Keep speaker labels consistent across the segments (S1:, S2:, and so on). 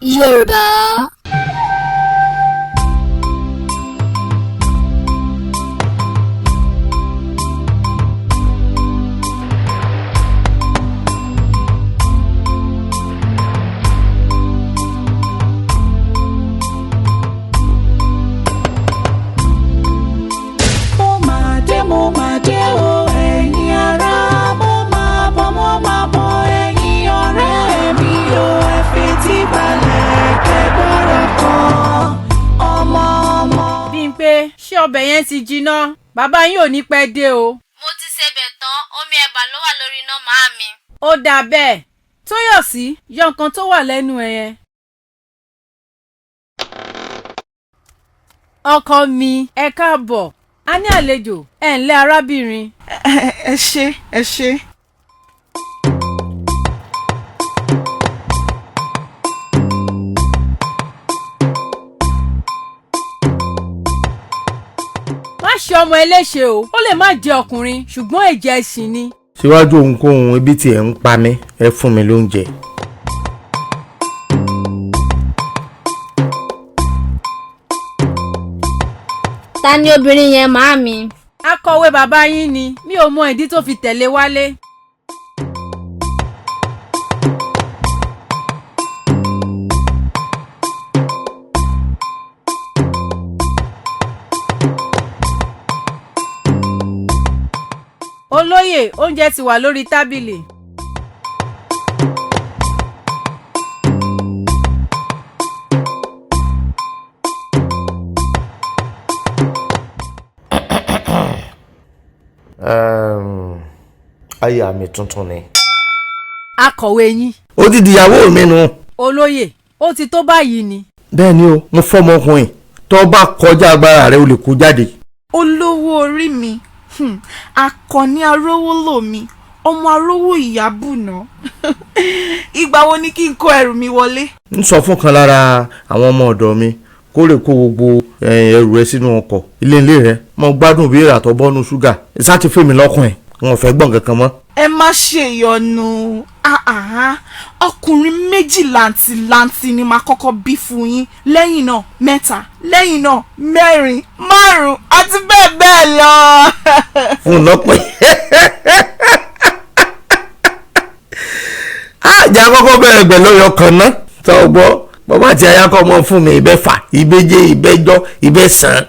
S1: Yoruba.
S2: Ṣé ọbẹ̀ yẹn ti jiná? Bàbá yín ò ní pẹ́ dé o.
S3: Mo ti ṣebẹ̀ tán, omi ẹ̀bà ló wà lórí iná màámi.
S2: Ó dà bẹ́ẹ̀. Tóyọ̀sí, yọ nǹkan tó wà lẹ́nu ẹ yẹn. Ọkọ mi, ẹ káàbọ̀. A ní àlejò. Ẹ ǹlẹ́ arábìnrin.
S4: Ẹ ṣé.
S2: Má ṣe ọmọ eléṣe o, ó lè má jẹ ọkùnrin ṣùgbọ́n ẹ̀jẹ̀ ẹṣin ni.
S5: Síwájú ohunkóhun ebi tí ẹ ń pa mí, ẹ fún mi lóúnjẹ.
S3: Ta ni obìnrin yẹn màámi?
S2: Akọ̀wé bàbá yín ni, mi ò mọ ìdí tó fi tẹ̀lé wálé. Olóyè, oúnjẹ ti wà lórí tábìlì.
S5: Aya mi tuntun ni.
S2: Akọ̀wé yín.
S5: Ó ti dìyàwó mi nù.
S2: Olóyè, ó ti tó báyìí ni.
S5: Bẹ́ẹ̀ ni o, mo fọ́mọkùnrin. Tó bá kọjá agbára rẹ̀ o lè kó jáde.
S4: Olówó orí mi. Akọni arówólò mi, ọmọ arówó ìyábùnà. Ìgbà wo ni kí n kó ẹrù mi wọlé?
S5: Ń sọ fún kan lára àwọn ọmọ ọ̀dọ̀ mi kó lè kó gbogbo ẹrù rẹ̀ sínú ọkọ̀ ilé rẹ̀. Mo gbádùn bí èrà tó bọ́nú ṣúgà. Ìsá ti fèmí lọ́kùn ẹ̀, wọn ò fẹ́ gbọ́n kankan mọ́.
S4: Ẹ má ṣe ìyọnu. Ọkùnrin méjì làǹtìlanti ni màá kọ́kọ́ bí fún yín, lẹ́yìn náà mẹ́ta, lẹ́yìn náà mẹ́rin, márùn-ún àti bẹ́ẹ̀ bẹ́ẹ̀ lọ.
S5: Fún lọ́pẹ́. Àjà kọ́kọ́ bẹ̀rẹ̀ pẹ̀lú ọyọ kan náà. Tọ́ gbọ́, bàbá àti aya kọ́ mọ́ fún mi ìbẹ́fà, ìbẹ́jẹ, ìbẹ́jọ, ìbẹ́sàn.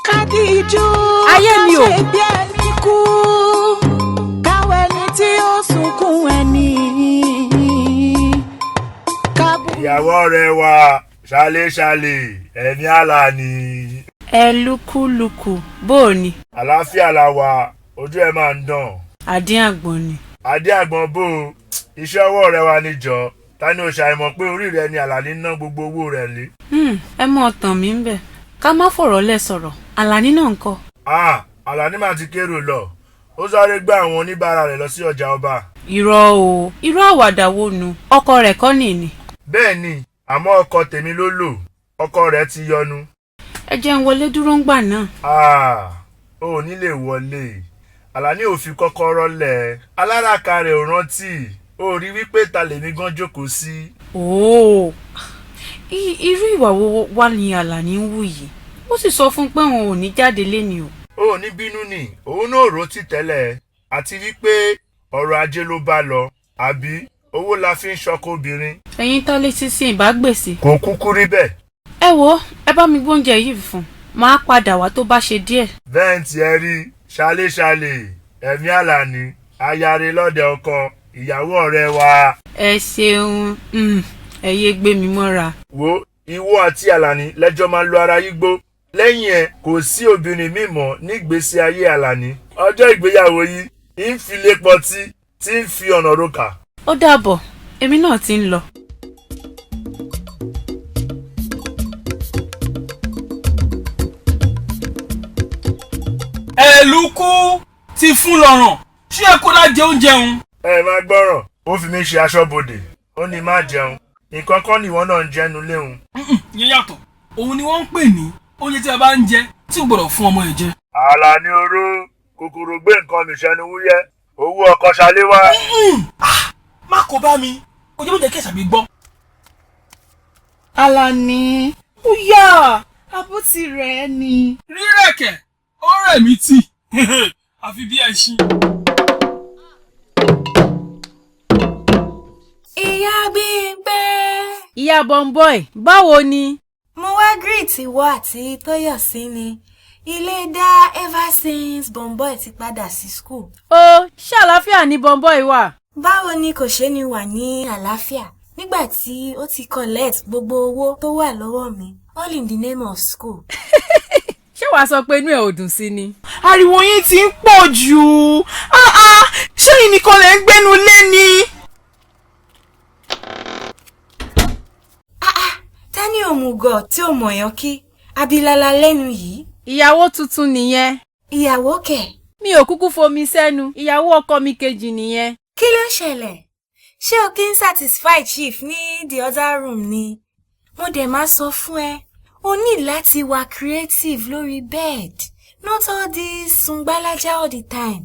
S4: Kádì ijó
S2: ayé mi o.
S4: ṣe bí ẹni kú, káwé ni tí ó sunkún ẹni.
S6: Ìyàwó rẹ̀ wà ṣàlẹ̀ ẹ̀mí àlà ni.
S2: Ẹ lúkúlùkù bó o ní.
S6: Àlàáfíà la wà, ojú ẹ máa ń dàn.
S2: Àdín àgbọn ni.
S6: Adé àgbọn bò ó, iṣẹ́ ọwọ́ rẹ̀ wà níjọ. Ta ni o ṣàìmọ̀ pé orí rẹ̀ ni Àlàní ná gbogbo owó rẹ̀ lé?
S2: Ẹ mọ ọ̀tàn mi ń bẹ̀. Ká má fọ̀rọ̀ lẹ̀ sọ̀rọ̀. Àlàní náà ń kọ́.
S6: Àlàní máa ti kérò lọ. Ó sáré gbé àwọn oníbàárà rẹ̀ lọ sí ọjà ọba.
S2: Irọ́ o, irọ́ àwàdà wo nu? Ọkọ rẹ̀ kọ́ nìyí.
S6: Bẹ́ẹ̀ ni, àmọ́ ọkọ tèmi ló lò. Ọkọ rẹ̀ ti yọnu.
S2: Ẹ jẹ́ ń wọlé dúró ń gbà náà.
S6: O ò ní lè wọlé. Àlàní ò fi kọ́kọ́rọ́ lẹ̀. Aláràka rẹ̀ ò rántí. O rí wípé ta lèmi gan jókòó sí.
S2: Irú ìwà wo wá ní Àlàní ń wù yìí? Ó sì sọ fún pé òun ò ní jáde léni o.
S6: O ò ní bínú ni, òun náà rò tí tẹ́lẹ̀. Àti wípé ọrọ̀ ajé ló bá lọ. Àbí owó la fi ń ṣọkọ obìnrin.
S2: Ẹ̀yin tá lé sísìn ìbágbèsè.
S6: Kò kúkú rí bẹ́ẹ̀.
S2: Ẹ wo, ẹ bá mi gbóúnjẹ yìí fún. Máa padà wá tó bá ṣe díẹ̀.
S6: Bẹ́ẹ̀ tí ẹ rí ṣàlẹ̀ ẹ̀mí Àlàní ayáre lọ́dẹ ọkọ ìyàwó ọ̀rẹ́ wa.
S2: Ẹ ṣeun, ẹ yé gbé mi mọ́ra.
S6: Wo ìwọ àti Àlàní lẹ́jọ́ máa lo ara yín gbó. Lẹ́yìn ẹ̀ kò sí obìnrin mímọ́ nígbésí ayé Àlàní. Ọjọ́ ìgbéyàwó yìí ń fi lé pọtí tí ń fi ọ̀nà roka.
S2: Ó dàbọ̀, èmi náà ti ń lọ.
S7: Ẹ̀lùkú ti fún lọ́rùn, ṣé ẹ kó dá jẹ oúnjẹ òun?
S6: Ẹ máa gbọ́rọ̀, ó fi mí ṣe aṣọ́bodè, ó ní má jẹun, nǹkan kan nìwọ náà ń jẹnu léhun.
S7: Yẹn yàtọ̀, òun ni wọ́n ń pè ní oúnjẹ tí a bá ń jẹ tí ò gbọ́dọ̀ fún ọmọ ẹ̀ jẹ.
S6: Àlàní oró, kòkòrò gbé nǹkan mi ṣẹnu wúyẹ́, owó ọkọ̀ ṣalé wá.
S7: Má kó bá mi, ojú méje kẹsà mi gbọ́.
S4: Alani ó yá abó ti rẹ̀ ni.
S7: rírẹ̀kẹ̀ ó rẹ̀ mí tì àfi bí ẹṣin.
S1: Ìyá Bímpé.
S2: ìyá Bọ̀m̀bọ́ì báwo ni.
S1: Mo wá greet ìwọ àti Tóyọ̀sí ni. Ilé dá ever since Bọ̀m̀bọ́ì ti padà sí school.
S2: ó ṣé àlàáfíà ni Bọ̀m̀bọ́ì wà.
S1: Báwo ni kò ṣe ní wà ní àlàáfíà nígbà tí ó ti collect gbogbo owó tó wà lọ́wọ́ mi all in the name of school.
S2: ṣé wàá sọ pé inú ẹ̀ ò dùn sí ni.
S4: Ariwo yín ti ń pọ̀ jù. Ṣé yìí nìkan lẹ ń gbénu lé ni.
S1: Ta ni òmùgọ̀ tí ò mọ̀yán kí abilala lẹ́nu yìí?
S2: ìyàwó tuntun nìyẹn.
S1: Ìyàwó kẹ̀.
S2: mi ò kúkú fomi sẹ́nu ìyàwó ọkọ mi kejì nìyẹn.
S1: Kí ló ṣẹlẹ̀? Ṣé o kí ń satisfy chief ní the other room ni? Mo dẹ̀ máa sọ fún ẹ, o ní láti wà creative lórí bed, not all this sungbalaja all the time.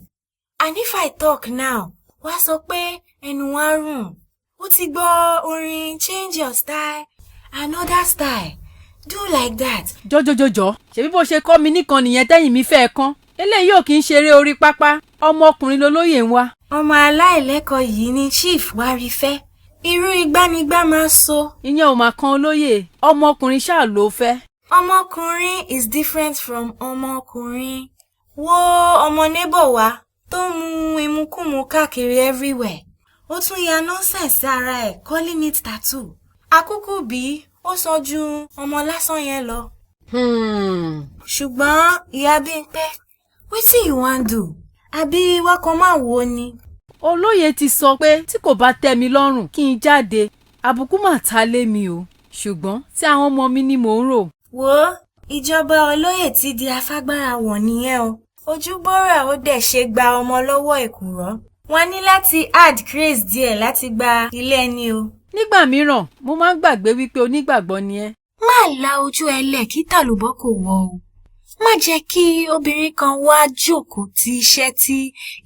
S1: And if I talk now, wá sọ pé ẹnu wá rùn. Ó ti gbọ́ orin change your style, another style. Do like that.
S2: jọjọjọjọ ṣebí bó ṣe kọ́ mi nìkan nìyẹn tẹ́yìn mi fẹ́ kán eléyìí ò kì í ṣeré orí pápá ọmọkùnrin lolóyè ń wá.
S1: Ọmọ aláìlẹ́kọ̀ọ́ yìí ni chief wá rí fẹ́. Irú igbánigbá máa so.
S2: ìyẹn ò mà kan olóyè ọmọkùnrin ṣáà ló fẹ́.
S1: Ọmọkùnrin is different from ọmọkùnrin. Wo ọmọ neighbor wa tó mu ìmukúmu káàkiri everywhere. Ó tún ya nonsense ara ẹ̀ calling it tattoo. Àkúkú bí ó sọ ju ọmọ lásán yẹn lọ. Ṣùgbọ́n ìyá Bímpé, wetin you wan do? Àbí wá kan máa wo ni?
S2: olóyè ti sọ pé tí kò bá tẹ́ mi lọ́rùn kí n jáde àbùkù mà ta lé mi o ṣùgbọ́n tí àwọn ọmọ mi ni mò ń rò.
S1: Wo ìjọba olóyè ti di afágbára wọ̀n nìyẹn o. Ojúbọ́rọ̀ ó dẹ̀ ṣe gba ọmọ lọ́wọ́ èkùrọ́. Wọ́n ní láti add craze díẹ̀ láti gba ilé ẹni o.
S2: nígbà mìíràn mo máa ń gbàgbé wípé onígbàgbọ́ ni ẹ́.
S1: Má la ojú ẹlẹ̀ kí tàlùbọ́ kò wọ̀ o. Má jẹ́ kí obìnrin kan wá jókòó ti iṣẹ́ tí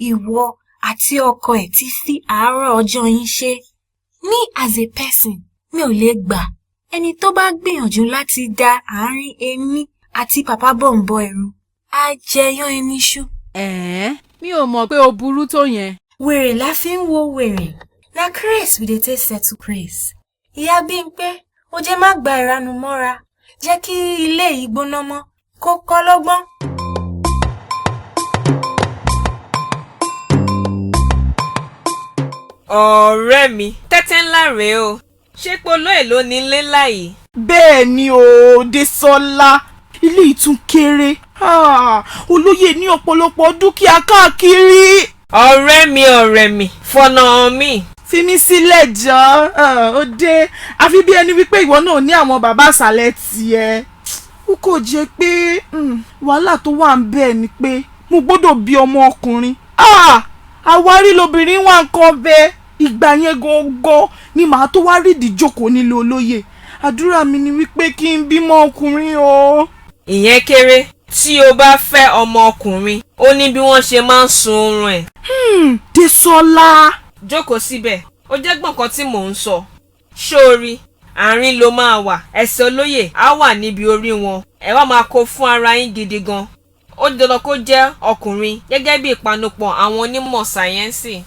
S1: ìwọ àti ọkọ ẹ̀ ti fi àárọ̀ ọjọ́ yín ṣe. Me as a person, mi ò lè gbà ẹni tó bá gbìyànjú láti dá àárín èmi àti Papa Bọ̀m̀bọ́ ẹ̀rù. Á jẹyán ẹni ṣú.
S2: mi ò mọ̀ pé o burú tó yẹn.
S1: Wèrè la fi ń wo wèrè. Na craze we dey take settle craze. Ìyá Bímpé, ó jẹ́ má gba ìranu mọ́ra. Jẹ́ kí ilé yìí gbóná mọ́. Kó kọ́ lọ́gbọ́n.
S8: ọ̀rẹ́ mi tẹ́tẹ́ ńlá rèé o ṣé polóè ló ní ilé ńlá yìí.
S4: Bẹ́ẹ̀ ni o Désọlá ilé ìtún kéré. Olóyè ní ọ̀pọ̀lọpọ̀ dúkìá káàkiri.
S8: ọ̀rẹ́ mi fọ̀nà hàn mí.
S4: Fi mí sílẹ̀ jọ ó dé àfi bí ẹni wípé ìwọ náà ní àwọn bàbá àṣàlẹ̀ tiẹ̀. Ó kò jẹ́ pé wàhálà tó wà ń bẹ̀ ni pé mo gbọ́dọ̀ bí ọmọ ọkùnrin. Àwárí lobìnrin wà nǹkan bẹ́ẹ̀ ìgbà yẹn gangan ni màá tó wá rí ìdíjókòó nílé olóyè. Àdúrà mi ni wípé kí n bímọ ọkùnrin o.
S8: ìyẹn kéré tí o bá fẹ́ ọmọ ọkùnrin ó ní bí wọ́n ṣe máa ń sun oorun ẹ̀.
S4: Désọlá.
S8: jókòó síbẹ̀ ó jẹ́ gbọ̀ǹkan tí mò ń sọ. ṣóorí àárín ló máa wà ẹsẹ̀ olóyè á wà níbi orí wọn ẹ wá máa kó fún ara yín gidi gan. ó di dandan kó jẹ́ ọkùnrin gẹ́gẹ́ bí ìpanupọ̀ àwọn onímọ̀ sáyẹ́ǹsì.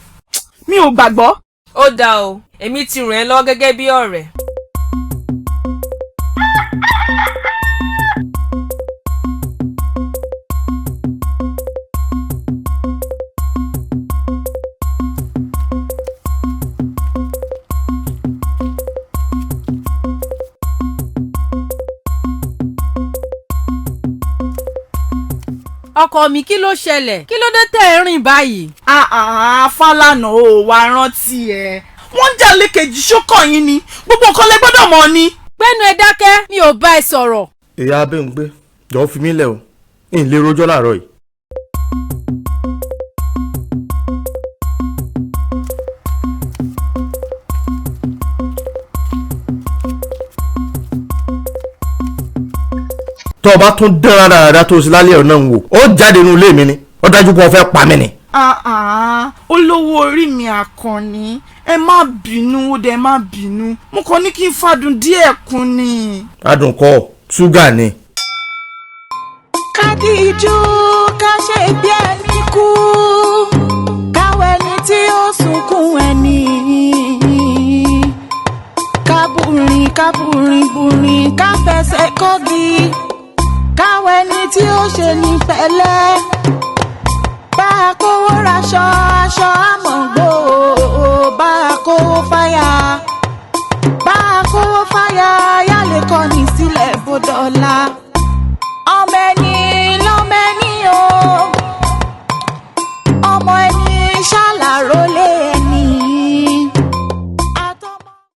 S4: Mi ò gbàgbọ́.
S8: ó dáa o èmi ti ràn ẹ́ lọ́wọ́ gẹ́gẹ́ bí ọ̀rẹ́.
S2: ọkọ mi kí ló ṣẹlẹ̀ kí ló dé tẹ́ ẹ rìn báyìí.
S4: Fálànà ò wá rántí ẹ wọ́n ń jà lékejì ṣókàn yín ni gbogbo nǹkan lẹ gbọ́dọ̀ mọ̀ ni.
S2: gbẹ́nu ẹ dákẹ́ mi ò bá ẹ sọ̀rọ̀.
S5: ìyá Abẹ́ǹgbé jọ̀ọ́ fi mí lẹ̀ o n lè rojọ́ láàárọ̀ yìí. tó o bá tún dán dáadáa tó o sì lálẹ́ ọ̀nà ń wò ó jáde nínú ilé mi ni ó dájú pé o fẹ́ pa mí ni.
S4: Olówó orí mi àkànní ẹ má bínú ó dẹ̀ má bínú mo kàn ní kí n fàdùn díẹ̀ kún ni.
S5: adùn kọ́ ṣúgà ni.
S9: kádìjú ká ṣe bí ẹni kú káwé ẹni tí ó sunkún ẹni kábùrin bùrin ká fẹsẹ̀ kọ́gi káwé ẹni tí ó ṣe ní pẹ̀lẹ́ bá a kówó raṣọ aṣọ àmọ̀gbò